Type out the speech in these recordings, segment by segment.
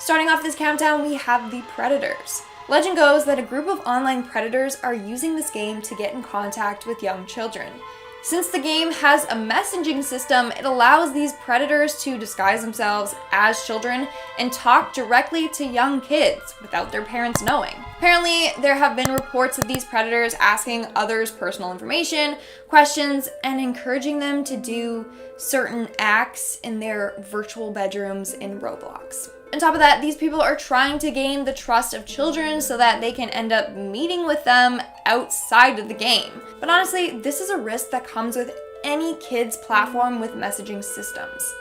Starting off this countdown, we have the Predators. Legend goes that a group of online predators are using this game to get in contact with young children. Since the game has a messaging system, it allows these predators to disguise themselves as children and talk directly to young kids without their parents knowing. Apparently, there have been reports of these predators asking others personal information, questions, and encouraging them to do certain acts in their virtual bedrooms in Roblox. On top of that, these people are trying to gain the trust of children so that they can end up meeting with them outside of the game. But honestly, this is a risk that comes with any kids platform with messaging systems.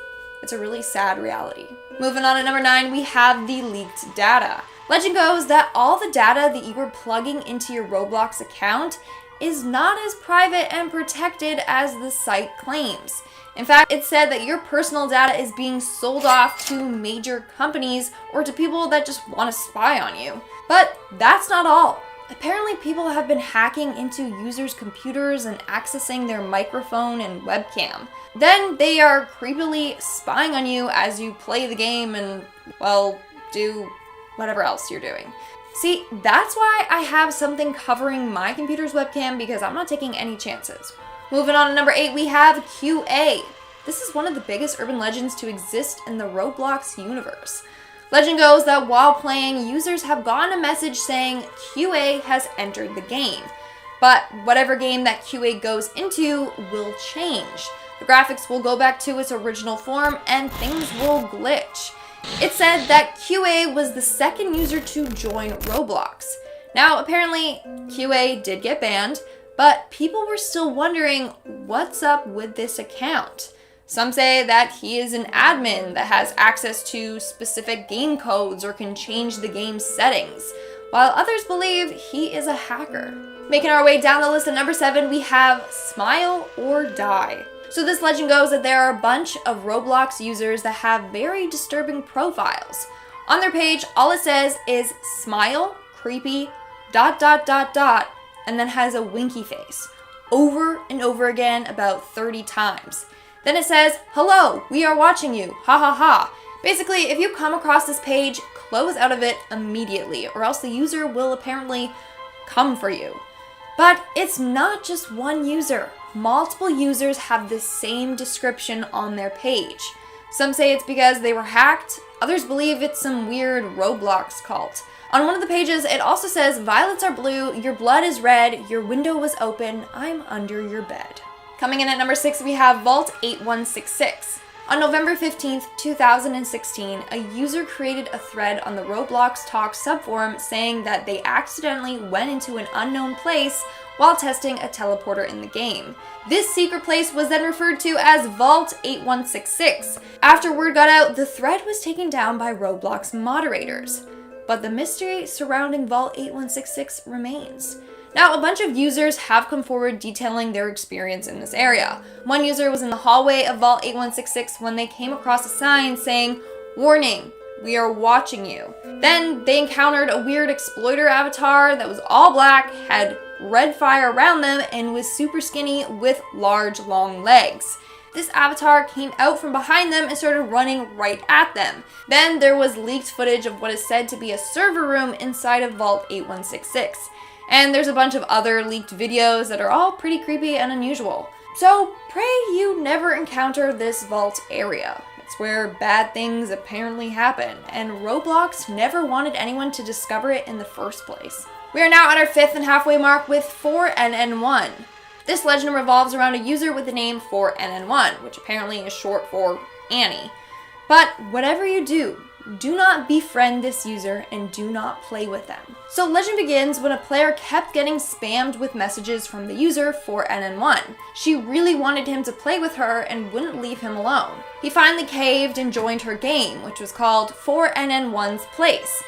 It's a really sad reality. Moving on to number 9, we have the leaked data. Legend goes that all the data that you were plugging into your Roblox account is not as private and protected as the site claims. In fact, it said that your personal data is being sold off to major companies or to people that just want to spy on you. But that's not all. Apparently, people have been hacking into users' computers and accessing their microphone and webcam. Then they are creepily spying on you as you play the game and, well, do whatever else you're doing. See, that's why I have something covering my computer's webcam, because I'm not taking any chances. Moving on to number 8, we have QA. This is one of the biggest urban legends to exist in the Roblox universe. Legend goes that while playing, users have gotten a message saying QA has entered the game. But whatever game that QA goes into will change. The graphics will go back to its original form and things will glitch. It said that QA was the second user to join Roblox. Now, apparently, QA did get banned, but people were still wondering what's up with this account. Some say that he is an admin that has access to specific game codes or can change the game's settings, while others believe he is a hacker. Making our way down the list at number 7, we have Smile or Die. So this legend goes that there are a bunch of Roblox users that have very disturbing profiles. On their page, all it says is smile, creepy, ... and then has a winky face, over and over again about 30 times. Then it says, hello, we are watching you, ha ha ha. Basically, if you come across this page, close out of it immediately, or else the user will apparently come for you. But it's not just one user. Multiple users have the same description on their page. Some say it's because they were hacked, others believe it's some weird Roblox cult. On one of the pages, it also says, violets are blue, your blood is red, your window was open, I'm under your bed. Coming in at number 6, we have Vault 8166. On November 15th, 2016, a user created a thread on the Roblox Talk subforum saying that they accidentally went into an unknown place while testing a teleporter in the game. This secret place was then referred to as Vault 8166. After word got out, the thread was taken down by Roblox moderators. But the mystery surrounding Vault 8166 remains. Now, a bunch of users have come forward detailing their experience in this area. One user was in the hallway of Vault 8166 when they came across a sign saying, warning, we are watching you. Then they encountered a weird exploiter avatar that was all black, had red fire around them, and was super skinny with large, long legs. This avatar came out from behind them and started running right at them. Then there was leaked footage of what is said to be a server room inside of Vault 8166. And there's a bunch of other leaked videos that are all pretty creepy and unusual. So pray you never encounter this vault area. It's where bad things apparently happen, and Roblox never wanted anyone to discover it in the first place. We are now at our 5th and halfway mark with 4NN1. This legend revolves around a user with the name 4NN1, which apparently is short for Annie. But whatever you do not befriend this user and do not play with them. So legend begins when a player kept getting spammed with messages from the user 4NN1. She really wanted him to play with her and wouldn't leave him alone. He finally caved and joined her game, which was called 4NN1's Place.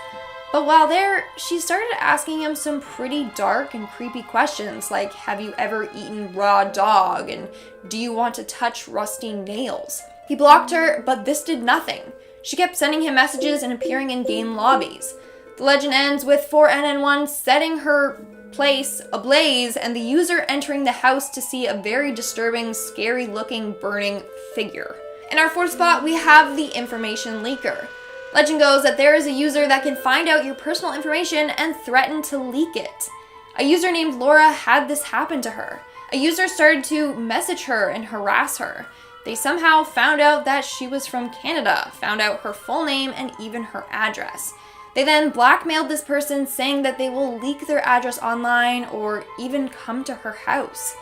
But while there, she started asking him some pretty dark and creepy questions like, have you ever eaten raw dog? And do you want to touch rusty nails? He blocked her, but this did nothing. She kept sending him messages and appearing in game lobbies. The legend ends with 4NN1 setting her place ablaze and the user entering the house to see a very disturbing, scary-looking burning figure. In our 4th spot, we have the information leaker. Legend goes that there is a user that can find out your personal information and threaten to leak it. A user named Laura had this happen to her. A user started to message her and harass her. They somehow found out that she was from Canada, found out her full name and even her address. They then blackmailed this person, saying that they will leak their address online or even come to her house.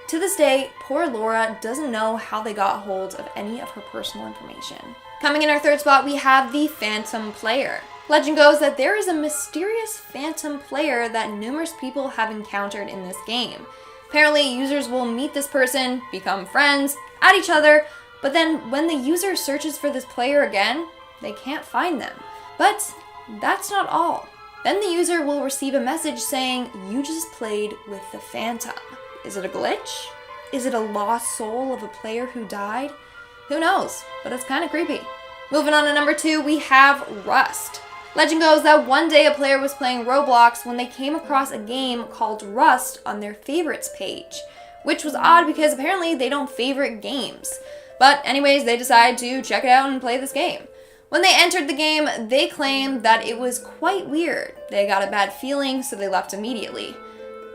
To this day, poor Laura doesn't know how they got hold of any of her personal information. Coming in our third spot, we have the Phantom Player. Legend goes that there is a mysterious phantom player that numerous people have encountered in this game. Apparently, users will meet this person, become friends, add each other, but then when the user searches for this player again, they can't find them. But that's not all. Then the user will receive a message saying, "You just played with the Phantom." Is it a glitch? Is it a lost soul of a player who died? Who knows, but it's kind of creepy. Moving on to number 2, we have Rust. Legend goes that one day a player was playing Roblox when they came across a game called Rust on their favorites page, which was odd because apparently they don't favorite games. But anyways, they decided to check it out and play this game. When they entered the game, they claimed that it was quite weird. They got a bad feeling, so they left immediately.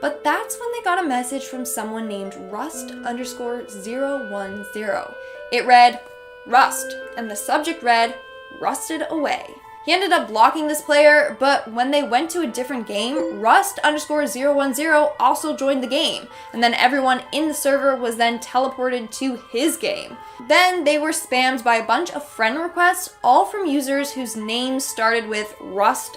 But that's when they got a message from someone named Rust_010. It read, "Rust," and the subject read, "Rusted away." He ended up blocking this player, but when they went to a different game, Rust_010 also joined the game, and then everyone in the server was then teleported to his game. Then they were spammed by a bunch of friend requests, all from users whose names started with Rust_.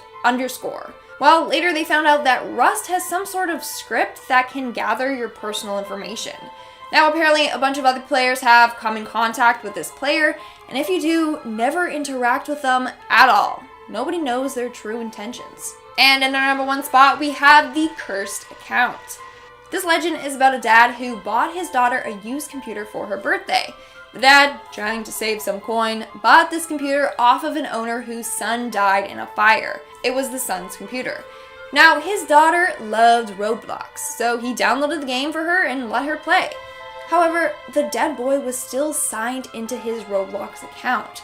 Well, later they found out that Rust has some sort of script that can gather your personal information. Now apparently a bunch of other players have come in contact with this player, and if you do, never interact with them at all. Nobody knows their true intentions. And in our number 1 spot, we have the Cursed Account. This legend is about a dad who bought his daughter a used computer for her birthday. The dad, trying to save some coin, bought this computer off of an owner whose son died in a fire. It was the son's computer. Now, his daughter loved Roblox, so he downloaded the game for her and let her play. However, the dead boy was still signed into his Roblox account.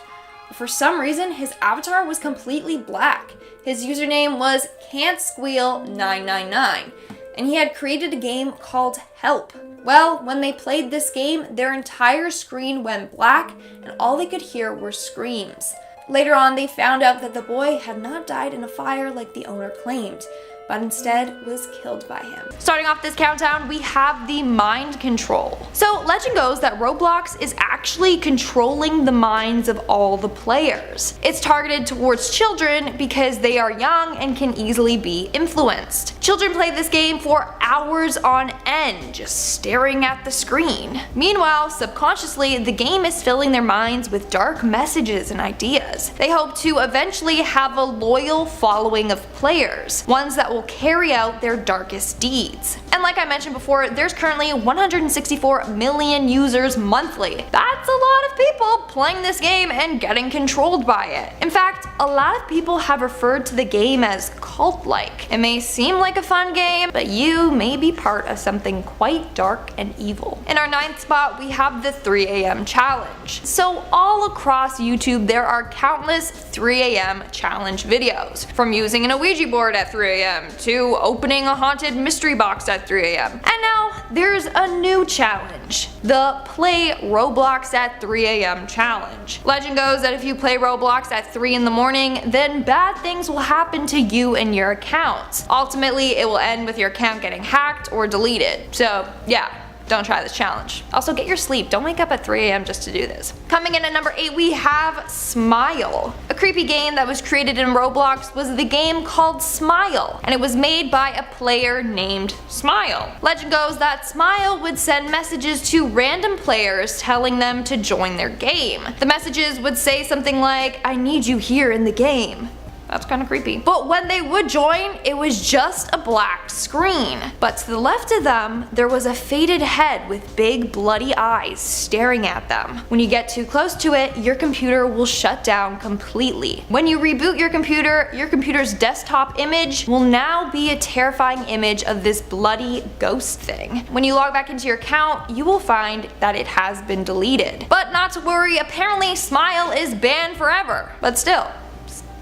For some reason, his avatar was completely black. His username was Can'tSqueal999, and he had created a game called Help. Well, when they played this game, their entire screen went black, and all they could hear were screams. Later on, they found out that the boy had not died in a fire like the owner claimed, but instead was killed by him. Starting off this countdown, we have the mind control. So legend goes that Roblox is actually controlling the minds of all the players. It's targeted towards children because they are young and can easily be influenced. Children play this game for hours on end, just staring at the screen. Meanwhile, subconsciously, the game is filling their minds with dark messages and ideas. They hope to eventually have a loyal following of players, ones that will carry out their darkest deeds. And like I mentioned before, there's currently 164 million users monthly. That's a lot of people playing this game and getting controlled by it. In fact, a lot of people have referred to the game as cult-like. It may seem like a fun game, but you may be part of something quite dark and evil. In our 9th spot, we have the 3 a.m. challenge. So all across YouTube, there are countless 3 a.m. challenge videos, from using an Ouija board at 3 a.m. to opening a haunted mystery box at 3 a.m. And now there's a new challenge, the Play Roblox at 3 a.m. challenge. Legend goes that if you play Roblox at 3 in the morning, then bad things will happen to you and your account. Ultimately, it will end with your account getting hacked or deleted. So yeah, don't try this challenge. Also, get your sleep. Don't wake up at 3 a.m. just to do this. Coming in at number 8, we have Smile. A creepy game that was created in Roblox was the game called Smile, and it was made by a player named Smile. Legend goes that Smile would send messages to random players telling them to join their game. The messages would say something like, "I need you here in the game." That's kind of creepy. But when they would join, it was just a black screen. But to the left of them, there was a faded head with big bloody eyes staring at them. When you get too close to it, your computer will shut down completely. When you reboot your computer's desktop image will now be a terrifying image of this bloody ghost thing. When you log back into your account, you will find that it has been deleted. But not to worry, apparently Smile is banned forever. But still,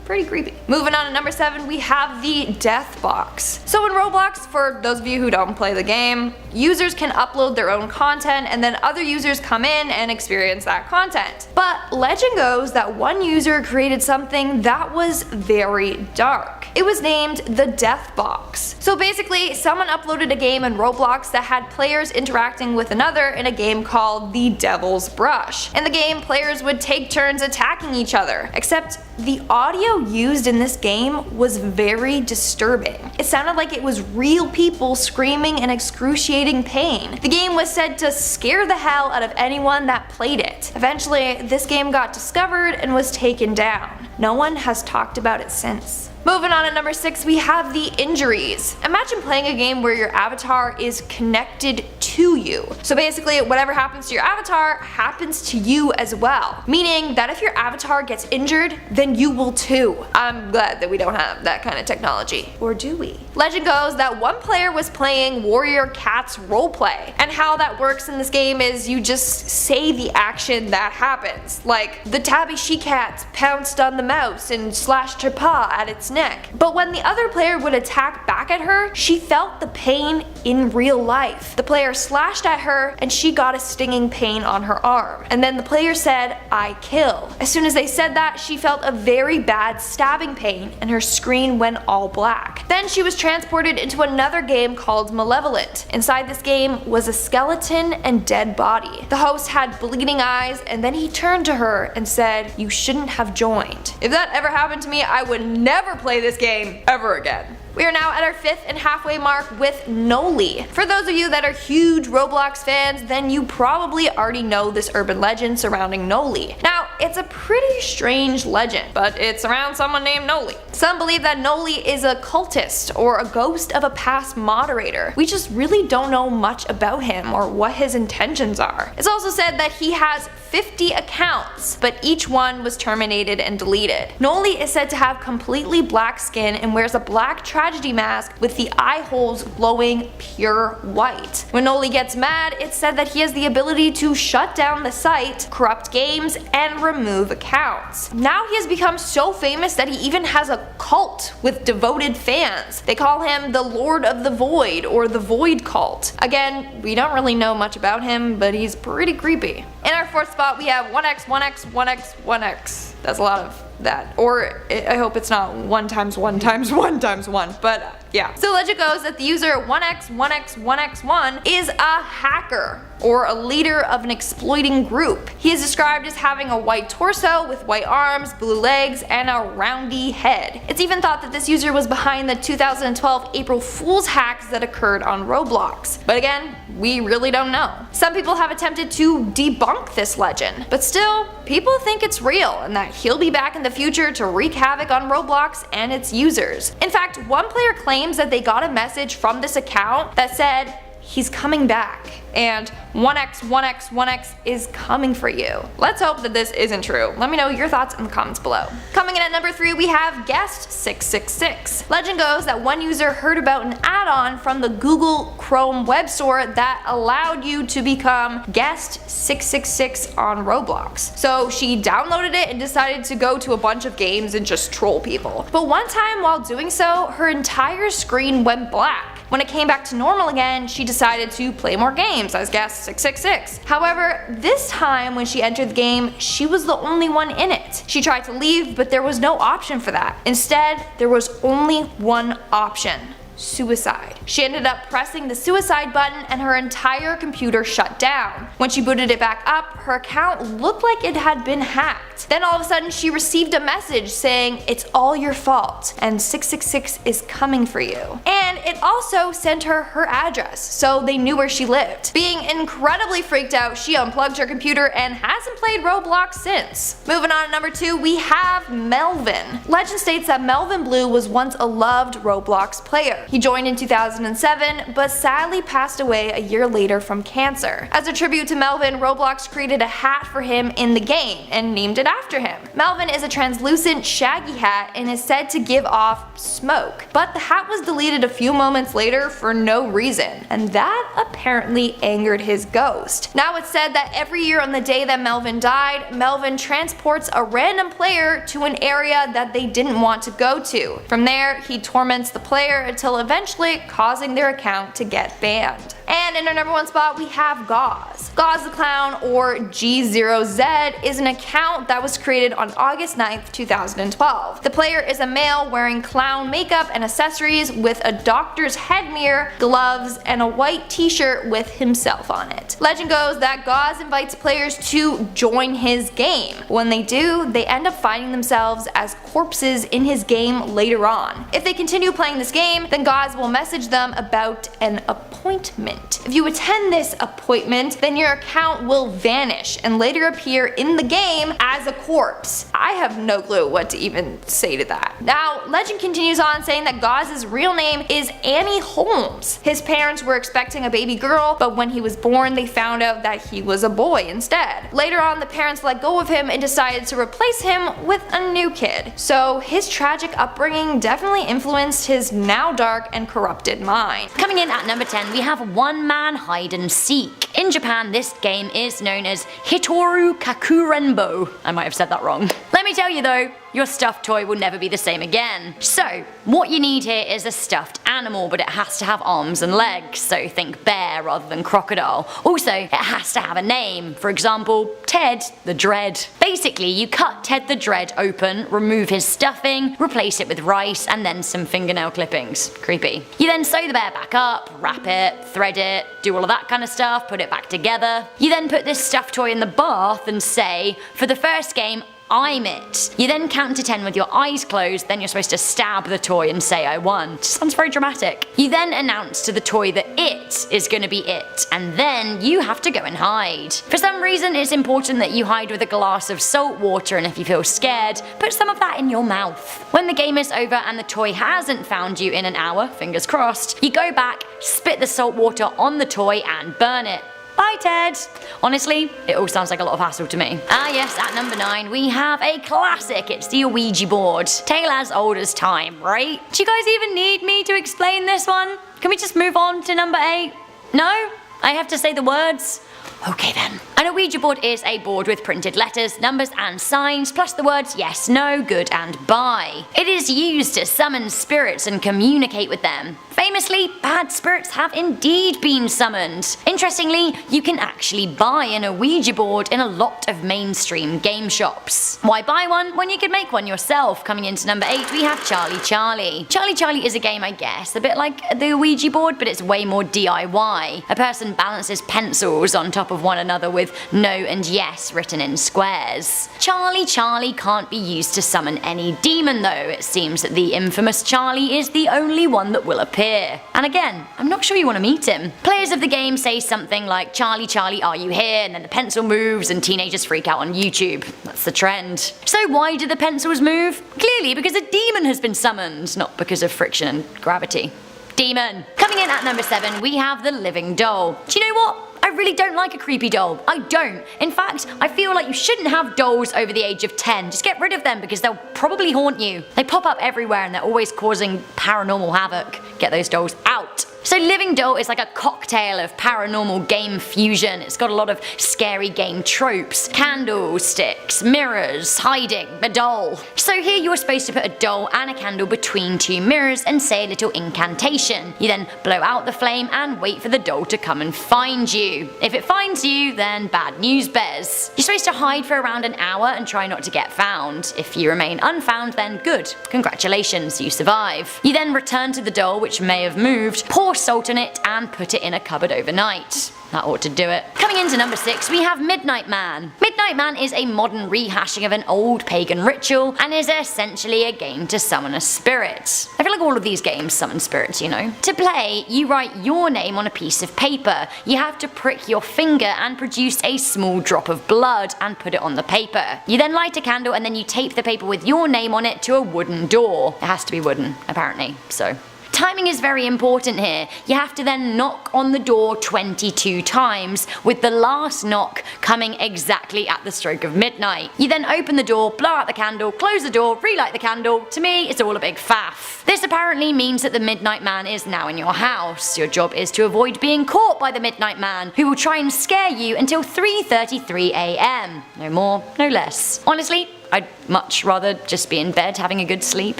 Pretty creepy. Moving on to number 7, we have the death box. So in Roblox, for those of you who don't play the game, users can upload their own content and then other users come in and experience that content. But legend goes that one user created something that was very dark. It was named the death box. So basically, someone uploaded a game in Roblox that had players interacting with another in a game called the Devil's Brush. In the game, players would take turns attacking each other, except the audio used in this game was very disturbing. It sounded like it was real people screaming in excruciating pain. The game was said to scare the hell out of anyone that played it. Eventually, this game got discovered and was taken down. No one has talked about it since. Moving on to number 6, we have the injuries. Imagine playing a game where your avatar is connected to you. So basically, whatever happens to your avatar happens to you as well. Meaning that if your avatar gets injured, then you will too. I'm glad that we don't have that kind of technology. Or do we? Legend goes that one player was playing Warrior Cat's roleplay. And how that works in this game is you just say the action that happens. Like, the tabby she-cat pounced on the mouse and slashed her paw at its neck. But when the other player would attack back at her, she felt the pain in real life. The player slashed at her and she got a stinging pain on her arm. And then the player said, "I kill." As soon as they said that, she felt a very bad stabbing pain and her screen went all black. Then she was transported into another game called Malevolent. Inside this game was a skeleton and dead body. The host had bleeding eyes and then he turned to her and said, "You shouldn't have joined." If that ever happened to me, I would never play this game ever again. We are now at our 5th and halfway mark with Noli. For those of you that are huge Roblox fans, then you probably already know this urban legend surrounding Noli. Now, it's a pretty strange legend, but it's around someone named Noli. Some believe that Noli is a cultist or a ghost of a past moderator. We just really don't know much about him or what his intentions are. It's also said that he has 50 accounts, but each one was terminated and deleted. Noli is said to have completely black skin and wears a black tragedy mask with the eye holes glowing pure white. When Noli gets mad, it's said that he has the ability to shut down the site, corrupt games, and remove accounts. Now he has become so famous that he even has a cult with devoted fans. They call him the Lord of the Void or the Void Cult. Again, we don't really know much about him, but he's pretty creepy. In our 4th spot, we have 1x, 1x, 1x, 1x. That's a lot of that. Or I hope it's not 1 times 1 times 1 times 1, but yeah. So legend goes that the user 1x1x1x1 is a hacker or a leader of an exploiting group. He is described as having a white torso with white arms, blue legs, and a roundy head. It's even thought that this user was behind the 2012 April Fool's hacks that occurred on Roblox. But again, we really don't know. Some people have attempted to debunk this legend, but still, people think it's real and that he'll be back in the future to wreak havoc on Roblox and its users. In fact, one player claims that they got a message from this account that said, "He's coming back," and 1x1x1x is coming for you. Let's hope that this isn't true. Let me know your thoughts in the comments below. Coming in at number 3, we have Guest 666. Legend goes that one user heard about an add-on from the Google Chrome web store that allowed you to become Guest 666 on Roblox. So she downloaded it and decided to go to a bunch of games and just troll people. But one time while doing so, her entire screen went black. When it came back to normal again, she decided to play more games as Guest 666. However, this time when she entered the game, she was the only one in it. She tried to leave, but there was no option for that. Instead, there was only one option: suicide. She ended up pressing the suicide button and her entire computer shut down. When she booted it back up, her account looked like it had been hacked. Then all of a sudden she received a message saying, "It's all your fault and 666 is coming for you." And it also sent her her address, so they knew where she lived. Being incredibly freaked out, she unplugged her computer and hasn't played Roblox since. Moving on to number 2, we have Melvin. Legend states that Melvin Blue was once a loved Roblox player. He joined in 2007, but sadly passed away a year later from cancer. As a tribute to Melvin, Roblox created a hat for him in the game and named it after him. Melvin is a translucent, shaggy hat and is said to give off smoke, but the hat was deleted a few few moments later for no reason, and that apparently angered his ghost. Now it's said that every year on the day that Melvin died, Melvin transports a random player to an area that they didn't want to go to. From there, he torments the player until eventually causing their account to get banned. And in our number 1 spot, we have Gauze. Gauze the Clown, or G0Z, is an account that was created on August 9th, 2012. The player is a male wearing clown makeup and accessories with a doctor's head mirror, gloves, and a white t-shirt with himself on it. Legend goes that Gauze invites players to join his game. When they do, they end up finding themselves as corpses in his game later on. If they continue playing this game, then Gauze will message them about an appointment. If you attend this appointment, then your account will vanish and later appear in the game as a corpse. I have no clue what to even say to that. Now, legend continues on saying that Gauze's real name is Annie Holmes. His parents were expecting a baby girl, but when he was born, they found out that he was a boy instead. Later on, the parents let go of him and decided to replace him with a new kid. So his tragic upbringing definitely influenced his now dark and corrupted mind. Coming in at number 10, we have One Man Hide and Seek. In Japan, this game is known as Hitoru Kakurenbo. I might have said that wrong. Let me tell you though, your stuffed toy will never be the same again. So, what you need here is a stuffed animal, but it has to have arms and legs, so think bear rather than crocodile. Also, it has to have a name, for example, Ted the Dread. Basically, you cut Ted the Dread open, remove his stuffing, replace it with rice, and then some fingernail clippings. Creepy. You then sew the bear back up, wrap it, thread it, do all of that kind of stuff, put it back together. You then put this stuffed toy in the bath and say, for the first game, I'm it. You then count to 10 with your eyes closed, then you're supposed to stab the toy and say I won. Just sounds very dramatic. You then announce to the toy that it is gonna be it, and then you have to go and hide. For some reason it's important that you hide with a glass of salt water, and if you feel scared, put some of that in your mouth. When the game is over and the toy hasn't found you in an hour, fingers crossed, you go back, spit the salt water on the toy and burn it. Bye Ted! Honestly, it all sounds like a lot of hassle to me. Ah yes, at number 9 we have a classic, it's the Ouija board. Tale as old as time, right? Do you guys even need me to explain this one? Can we just move on to number 8? No? I have to say the words? Okay then. An Ouija board is a board with printed letters, numbers and signs, plus the words yes, no, good and bye. It is used to summon spirits and communicate with them. Famously, bad spirits have indeed been summoned. Interestingly, you can actually buy an Ouija board in a lot of mainstream game shops. Why buy one when you could make one yourself? Coming into number 8 we have Charlie Charlie. Charlie Charlie is a game, I guess, a bit like the Ouija board, but it's way more DIY. A person balances pencils on top of one another with no and yes written in squares. Charlie Charlie can't be used to summon any demon though. It seems that the infamous Charlie is the only one that will appear. And again, I'm not sure you want to meet him. Players of the game say something like, Charlie Charlie are you here? And then the pencil moves and teenagers freak out on YouTube. That's the trend. So why do the pencils move? Clearly because a demon has been summoned, not because of friction and gravity. Demon. Coming in at number 7 we have the Living Doll. Do you know what? I really don't like a creepy doll. I don't. In fact, I feel like you shouldn't have dolls over the age of 10. Just get rid of them because they'll probably haunt you. They pop up everywhere and they're always causing paranormal havoc. Get those dolls out. So Living Doll is like a cocktail of paranormal game fusion. It's got a lot of scary game tropes, candlesticks, mirrors, hiding, a doll. So here you're supposed to put a doll and a candle between 2 mirrors and say a little incantation. You then blow out the flame and wait for the doll to come and find you. If it finds you, then bad news bears. You're supposed to hide for around an hour and try not to get found. If you remain unfound, then good. Congratulations, you survive. You then return to the doll, which may have moved, pour salt on it and put it in a cupboard overnight. That ought to do it. Coming into number 6 we have Midnight Man. Midnight Man is a modern rehashing of an old pagan ritual and is essentially a game to summon a spirit. I feel like all of these games summon spirits, you know. To play, you write your name on a piece of paper. You have to prick your finger and produce a small drop of blood and put it on the paper. You then light a candle and then you tape the paper with your name on it to a wooden door. It has to be wooden, apparently, so Timing is very important here. You have to then knock on the door 22 times, with the last knock coming exactly at the stroke of midnight. You then open the door, blow out the candle, close the door, relight the candle. To me, it's all a big faff. This apparently means that the Midnight Man is now in your house. Your job is to avoid being caught by the Midnight Man, who will try and scare you until 3:33 AM. No more, no less. Honestly, I'd much rather just be in bed having a good sleep.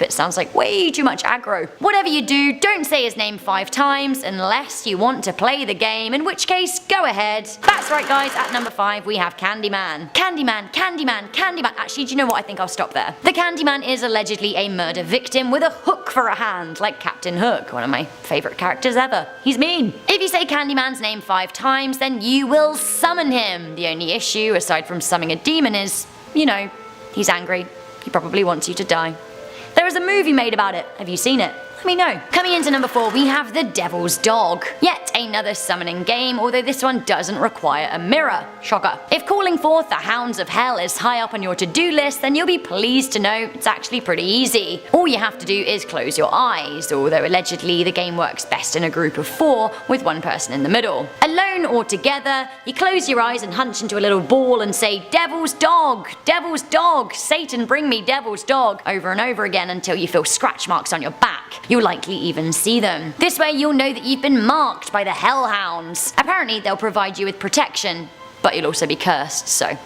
It sounds like way too much aggro. Whatever you do, don't say his name 5 times unless you want to play the game, in which case, go ahead. That's right guys, at number 5 we have Candyman. Candyman, Candyman, Candyman. Actually, do you know what? I think I'll stop there. The Candyman is allegedly a murder victim with a hook for a hand, like Captain Hook, one of my favourite characters ever. He's mean. If you say Candyman's name 5 times, then you will summon him. The only issue, aside from summoning a demon, is, you know, he's angry. He probably wants you to die. There is a movie made about it. Have you seen it? Let me know. Coming into number 4, we have the Devil's Dog. Yet another summoning game, although this one doesn't require a mirror. Shocker. If calling forth the Hounds of Hell is high up on your to-do list, then you'll be pleased to know it's actually pretty easy. All you have to do is close your eyes, although allegedly the game works best in a group of 4 with one person in the middle. Alone or together, you close your eyes and hunch into a little ball and say, Devil's Dog, Devil's Dog, Satan bring me Devil's Dog, over and over again until you feel scratch marks on your back. You'll likely even see them. This way you'll know that you've been marked by the Hellhounds. Apparently they'll provide you with protection, but you'll also be cursed, so,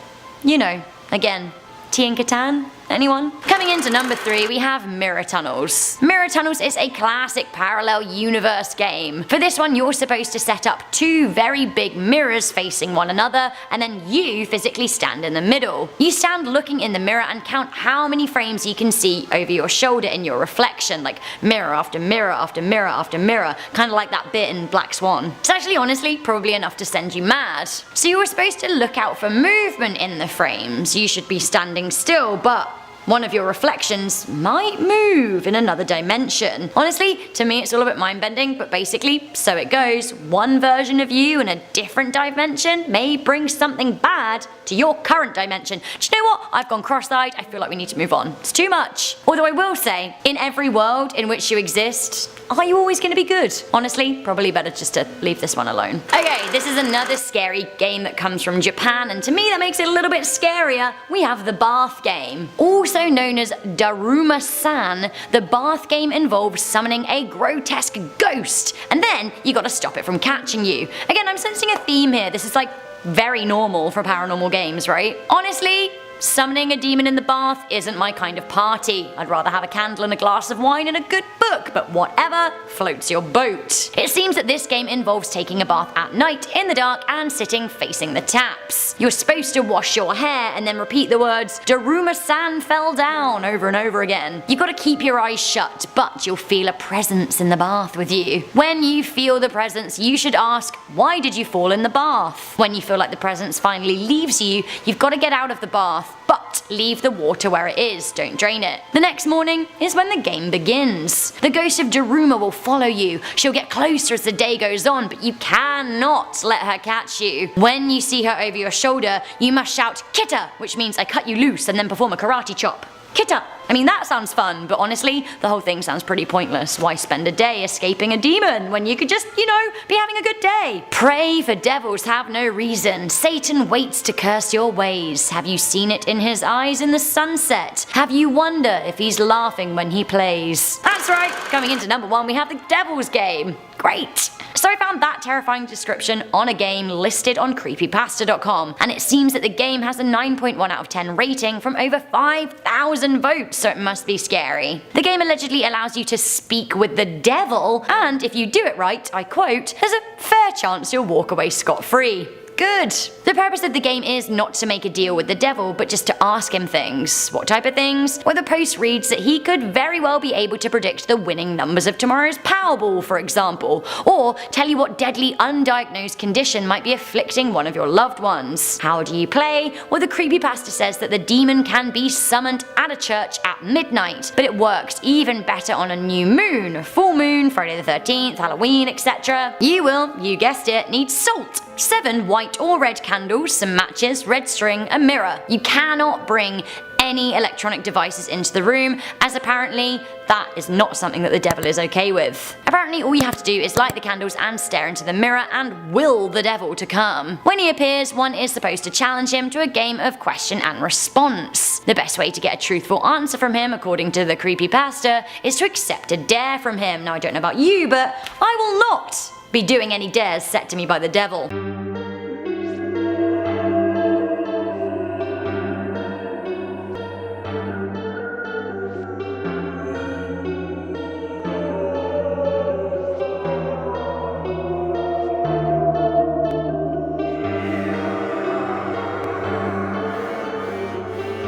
you know, again, Tea and Catan? Anyone? Coming into number 3, we have Mirror Tunnels. Mirror Tunnels is a classic parallel universe game. For this one, you're supposed to set up 2 very big mirrors facing one another, and then you physically stand in the middle. You stand looking in the mirror and count how many frames you can see over your shoulder in your reflection, like mirror after mirror after mirror after mirror, kind of like that bit in Black Swan. It's actually honestly probably enough to send you mad. So you were supposed to look out for movement in the frames. You should be standing still, but one of your reflections might move in another dimension. Honestly, to me it's all a bit mind-bending, but basically, so it goes. One version of you in a different dimension may bring something bad to your current dimension. Do you know what? I've gone cross-eyed. I feel like we need to move on. It's too much. Although I will say, in every world in which you exist, are you always going to be good? Honestly, probably better just to leave this one alone. Okay, this is another scary game that comes from Japan, and to me that makes it a little bit scarier. We have the bath game. Also known as Daruma-san, the bath game involves summoning a grotesque ghost, and then you gotta stop it from catching you. Again, I'm sensing a theme here. This is like very normal for paranormal games, right? Honestly, summoning a demon in the bath isn't my kind of party. I'd rather have a candle and a glass of wine and a good book, but whatever floats your boat. It seems that this game involves taking a bath at night in the dark and sitting facing the taps. You're supposed to wash your hair and then repeat the words, Daruma-san fell down, over and over again. You've got to keep your eyes shut, but you'll feel a presence in the bath with you. When you feel the presence, you should ask, why did you fall in the bath? When you feel like the presence finally leaves you, you've got to get out of the bath, but leave the water where it is, don't drain it. The next morning is when the game begins. The ghost of Daruma will follow you. She'll get closer as the day goes on, but you cannot let her catch you. When you see her over your shoulder, you must shout, Kita, which means I cut you loose, and then perform a karate chop. Kita! I mean, that sounds fun, but honestly, the whole thing sounds pretty pointless. Why spend a day escaping a demon when you could just, you know, be having a good day? Pray for devils have no reason. Satan waits to curse your ways. Have you seen it in his eyes in the sunset? Have you wonder if he's laughing when he plays? That's right, coming into number 1 we have the Devil's Game. Great! So I found that terrifying description on a game listed on creepypasta.com, and it seems that the game has a 9.1 out of 10 rating from over 5,000 votes, so it must be scary. The game allegedly allows you to speak with the devil, and if you do it right, I quote, there's a fair chance you'll walk away scot-free. Good. The purpose of the game is not to make a deal with the devil, but just to ask him things. What type of things? Well, the post reads that he could very well be able to predict the winning numbers of tomorrow's Powerball, for example, or tell you what deadly undiagnosed condition might be afflicting one of your loved ones. How do you play? Well, the creepypasta says that the demon can be summoned at a church at midnight, but it works even better on a new moon, full moon, Friday the 13th, Halloween, etc. You will, you guessed it, need salt, 7 white or red candles, some matches, red string, a mirror. You cannot bring any electronic devices into the room, as apparently that is not something that the devil is okay with. Apparently all you have to do is light the candles and stare into the mirror and will the devil to come. When he appears, one is supposed to challenge him to a game of question and response. The best way to get a truthful answer from him, according to the creepypasta, is to accept a dare from him. Now I don't know about you, but I will not be doing any dares set to me by the devil.